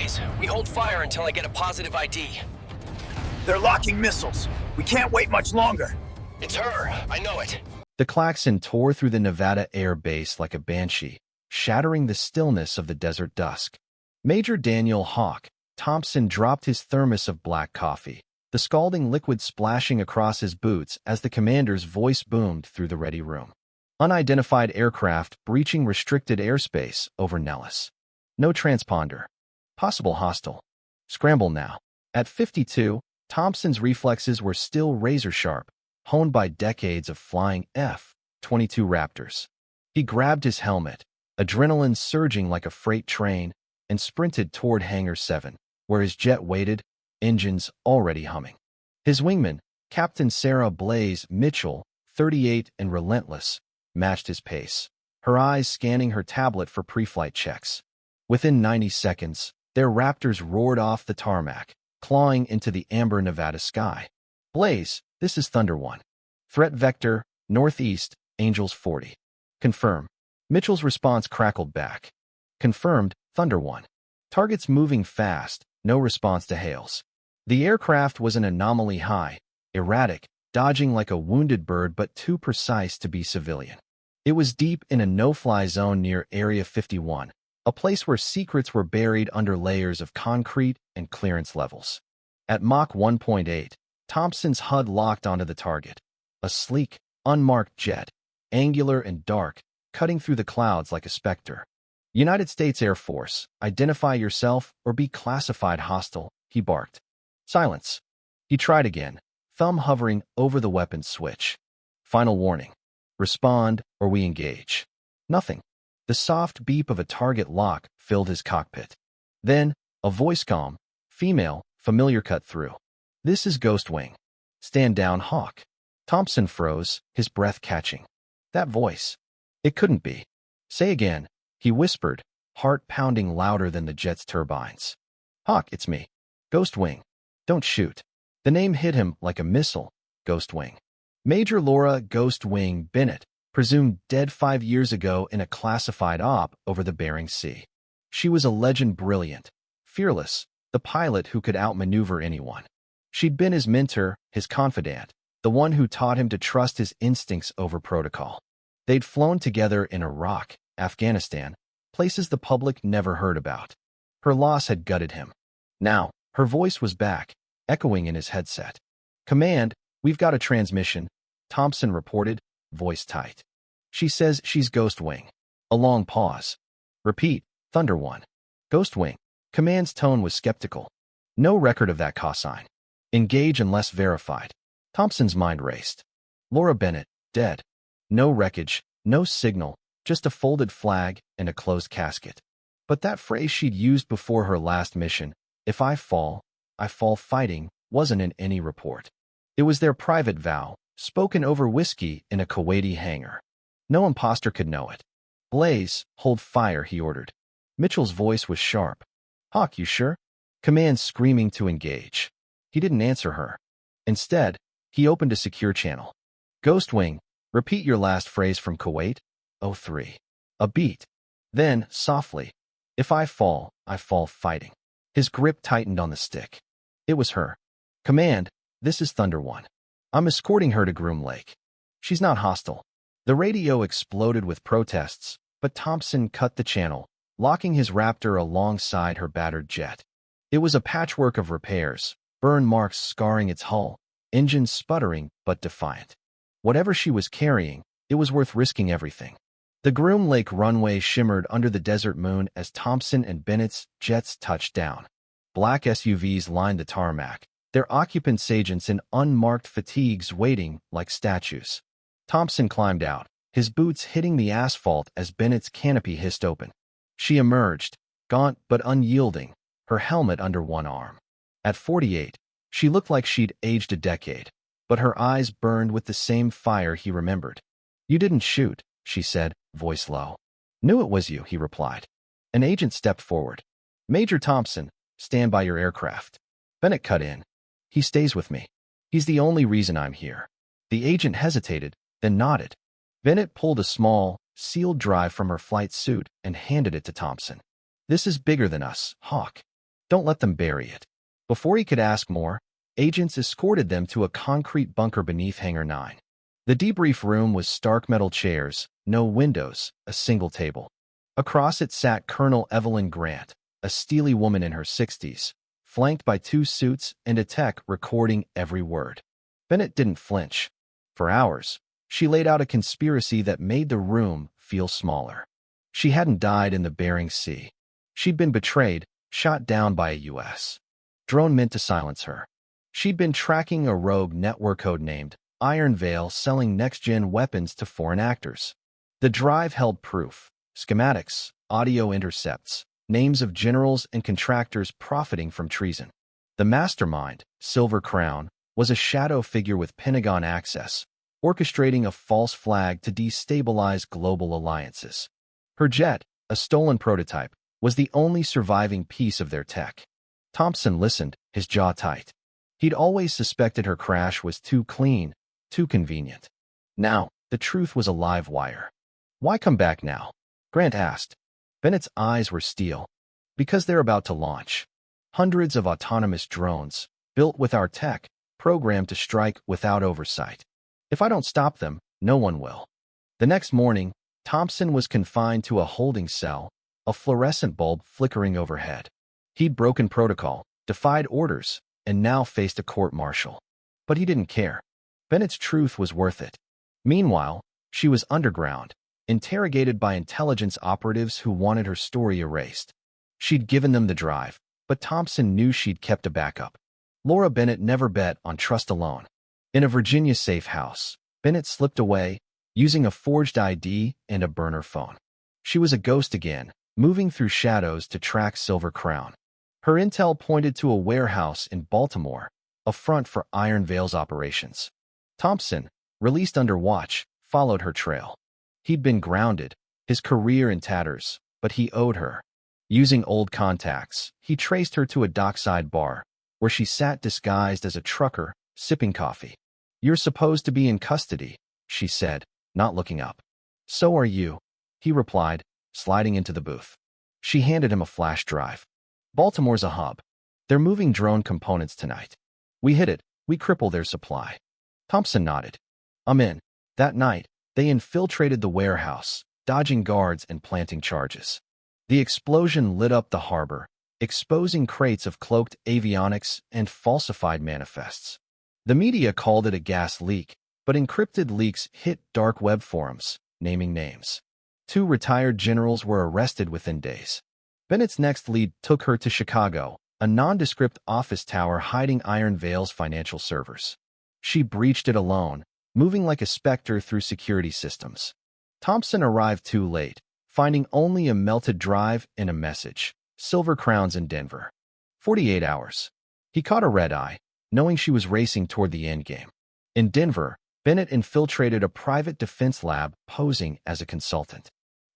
Blaze, we hold fire until I get a positive ID. They're locking missiles. We can't wait much longer. It's her. I know it. The klaxon tore through the Nevada air base like a banshee, shattering the stillness of the desert dusk. Major Daniel Hawk Thompson dropped his thermos of black coffee, the scalding liquid splashing across his boots as the commander's voice boomed through the ready room. Unidentified aircraft breaching restricted airspace over Nellis. No transponder. Possible hostile. Scramble now. At 52, Thompson's reflexes were still razor-sharp, honed by decades of flying F-22 Raptors. He grabbed his helmet, adrenaline surging like a freight train, and sprinted toward Hangar 7, where his jet waited, engines already humming. His wingman, Captain Sarah Blaze Mitchell, 38 and relentless, matched his pace, her eyes scanning her tablet for pre-flight checks. Within 90 seconds, their Raptors roared off the tarmac, clawing into the amber Nevada sky. Blaze, this is Thunder 1. Threat vector, northeast, Angels 40. Confirm. Mitchell's response crackled back. Confirmed, Thunder 1. Targets moving fast, no response to hails. The aircraft was an anomaly high, erratic, dodging like a wounded bird but too precise to be civilian. It was deep in a no-fly zone near Area 51, a place where secrets were buried under layers of concrete and clearance levels. At Mach 1.8, Thompson's HUD locked onto the target, a sleek, unmarked jet, angular and dark, cutting through the clouds like a specter. United States Air Force, identify yourself or be classified hostile, he barked. Silence. He tried again, thumb hovering over the weapons switch. Final warning. Respond or we engage. Nothing. The soft beep of a target lock filled his cockpit. Then, a voice calm, female, familiar cut through. This is Ghost Wing. Stand down, Hawk. Thompson froze, his breath catching. That voice. It couldn't be. Say again, he whispered, heart pounding louder than the jet's turbines. Hawk, it's me. Ghost Wing. Don't shoot. The name hit him like a missile. Ghost Wing. Major Laura Ghost Wing Bennett, presumed dead 5 years ago in a classified op over the Bering Sea. She was a legend, brilliant, fearless, the pilot who could outmaneuver anyone. She'd been his mentor, his confidant, the one who taught him to trust his instincts over protocol. They'd flown together in Iraq, Afghanistan, places the public never heard about. Her loss had gutted him. Now, her voice was back, echoing in his headset. Command, we've got a transmission, Thompson reported, voice tight. She says she's Ghost Wing. A long pause. Repeat, Thunder 1. Ghost Wing. Command's tone was skeptical. No record of that cosine. Engage unless verified. Thompson's mind raced. Laura Bennett, dead. No wreckage, no signal, just a folded flag and a closed casket. But that phrase she'd used before her last mission, if I fall fighting, wasn't in any report. It was their private vow, spoken over whiskey in a Kuwaiti hangar. No imposter could know it. Blaze, hold fire, he ordered. Mitchell's voice was sharp. Hawk, you sure? Command screaming to engage. He didn't answer her. Instead, he opened a secure channel. Ghost Wing, repeat your last phrase from Kuwait. 03. A beat. Then, softly, if I fall fighting. His grip tightened on the stick. It was her. Command, this is Thunder 1. I'm escorting her to Groom Lake. She's not hostile. The radio exploded with protests, but Thompson cut the channel, locking his Raptor alongside her battered jet. It was a patchwork of repairs, burn marks scarring its hull, engines sputtering but defiant. Whatever she was carrying, it was worth risking everything. The Groom Lake runway shimmered under the desert moon as Thompson and Bennett's jets touched down. Black SUVs lined the tarmac, their occupants agents in unmarked fatigues waiting like statues. Thompson climbed out, his boots hitting the asphalt as Bennett's canopy hissed open. She emerged, gaunt but unyielding, her helmet under one arm. At 48, she looked like she'd aged a decade, but her eyes burned with the same fire he remembered. You didn't shoot, she said, voice low. Knew it was you, he replied. An agent stepped forward. Major Thompson, stand by your aircraft. Bennett cut in. He stays with me. He's the only reason I'm here. The agent hesitated, then nodded. Bennett pulled a small, sealed drive from her flight suit and handed it to Thompson. This is bigger than us, Hawk. Don't let them bury it. Before he could ask more, agents escorted them to a concrete bunker beneath Hangar 9. The debrief room was stark metal chairs, no windows, a single table. Across it sat Colonel Evelyn Grant, a steely woman in her 60s, flanked by 2 suits and a tech recording every word. Bennett didn't flinch. For hours, she laid out a conspiracy that made the room feel smaller. She hadn't died in the Bering Sea. She'd been betrayed, shot down by a U.S. drone meant to silence her. She'd been tracking a rogue network code named Iron Veil selling next-gen weapons to foreign actors. The drive held proof, schematics, audio intercepts, names of generals and contractors profiting from treason. The mastermind, Silver Crown, was a shadow figure with Pentagon access, orchestrating a false flag to destabilize global alliances. Her jet, a stolen prototype, was the only surviving piece of their tech. Thompson listened, his jaw tight. He'd always suspected her crash was too clean, too convenient. Now, the truth was a live wire. Why come back now? Grant asked. Bennett's eyes were steel. Because they're about to launch. Hundreds of autonomous drones, built with our tech, programmed to strike without oversight. If I don't stop them, no one will. The next morning, Thompson was confined to a holding cell, a fluorescent bulb flickering overhead. He'd broken protocol, defied orders, and now faced a court-martial. But he didn't care. Bennett's truth was worth it. Meanwhile, she was underground, interrogated by intelligence operatives who wanted her story erased. She'd given them the drive, but Thompson knew she'd kept a backup. Laura Bennett never bet on trust alone. In a Virginia safe house, Bennett slipped away, using a forged ID and a burner phone. She was a ghost again, moving through shadows to track Silver Crown. Her intel pointed to a warehouse in Baltimore, a front for Iron Veil's operations. Thompson, released under watch, followed her trail. He'd been grounded, his career in tatters, but he owed her. Using old contacts, he traced her to a dockside bar, where she sat disguised as a trucker, sipping coffee. "You're supposed to be in custody," she said, not looking up. "So are you," he replied, sliding into the booth. She handed him a flash drive. "Baltimore's a hub. They're moving drone components tonight. We hit it, we cripple their supply." Thompson nodded. "I'm in." That night, they infiltrated the warehouse, dodging guards and planting charges. The explosion lit up the harbor, exposing crates of cloaked avionics and falsified manifests. The media called it a gas leak, but encrypted leaks hit dark web forums, naming names. 2 retired generals were arrested within days. Bennett's next lead took her to Chicago, a nondescript office tower hiding Iron Veil's financial servers. She breached it alone, moving like a specter through security systems. Thompson arrived too late, finding only a melted drive and a message: Silver Crown's in Denver. 48 hours. He caught a red-eye, knowing she was racing toward the endgame. In Denver, Bennett infiltrated a private defense lab posing as a consultant.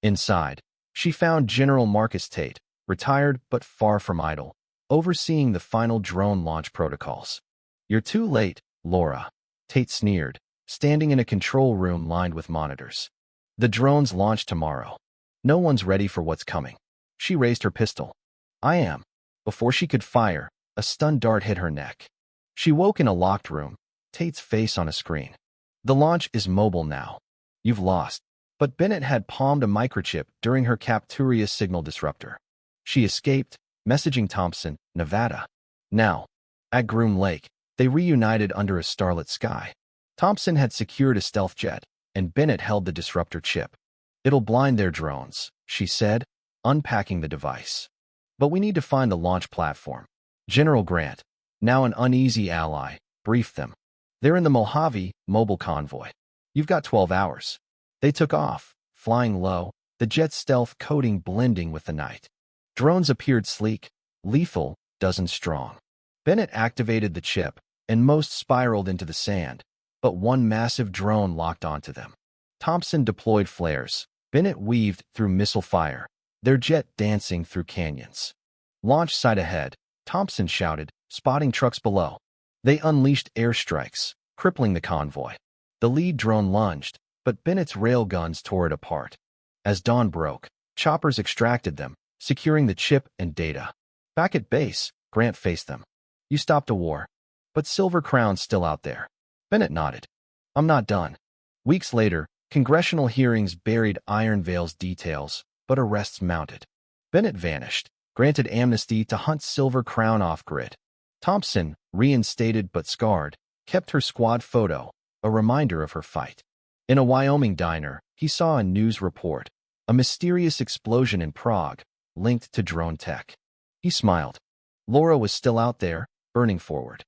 Inside, she found General Marcus Tate, retired but far from idle, overseeing the final drone launch protocols. "You're too late, Laura," Tate sneered, standing in a control room lined with monitors. "The drones launch tomorrow. No one's ready for what's coming." She raised her pistol. "I am." Before she could fire, a stun dart hit her neck. She woke in a locked room, Tate's face on a screen. "The launch is mobile now. You've lost." But Bennett had palmed a microchip during her Capturia signal disruptor. She escaped, messaging Thompson, Nevada. Now, at Groom Lake, they reunited under a starlit sky. Thompson had secured a stealth jet, and Bennett held the disruptor chip. "It'll blind their drones," she said, unpacking the device. "But we need to find the launch platform." General Grant, now an uneasy ally, briefed them. "They're in the Mojave mobile convoy. You've got 12 hours. They took off, flying low, the jet's stealth coating blending with the night. Drones appeared sleek, lethal, dozen strong. Bennett activated the chip, and most spiraled into the sand, but one massive drone locked onto them. Thompson deployed flares. Bennett weaved through missile fire, their jet dancing through canyons. "Launch site ahead," Thompson shouted, spotting trucks below. They unleashed airstrikes, crippling the convoy. The lead drone lunged, but Bennett's railguns tore it apart. As dawn broke, choppers extracted them, securing the chip and data. Back at base, Grant faced them. You stopped a war. But Silver Crown's still out there. Bennett nodded. I'm not done. Weeks later, congressional hearings buried Iron Veil's details, but arrests mounted. Bennett vanished, granted amnesty to hunt Silver Crown off-grid. Thompson, reinstated but scarred, kept her squad photo, a reminder of her fight. In a Wyoming diner, he saw a news report, a mysterious explosion in Prague, linked to drone tech. He smiled. Laura was still out there, burning forward.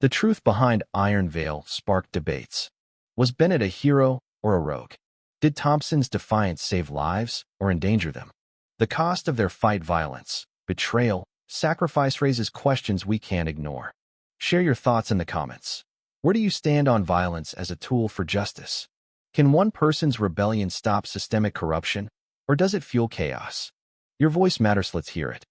The truth behind Iron Veil sparked debates. Was Bennett a hero or a rogue? Did Thompson's defiance save lives or endanger them? The cost of their fight: violence, betrayal, sacrifice raises questions we can't ignore. Share your thoughts in the comments. Where do you stand on violence as a tool for justice? Can one person's rebellion stop systemic corruption, or does it fuel chaos? Your voice matters, let's hear it.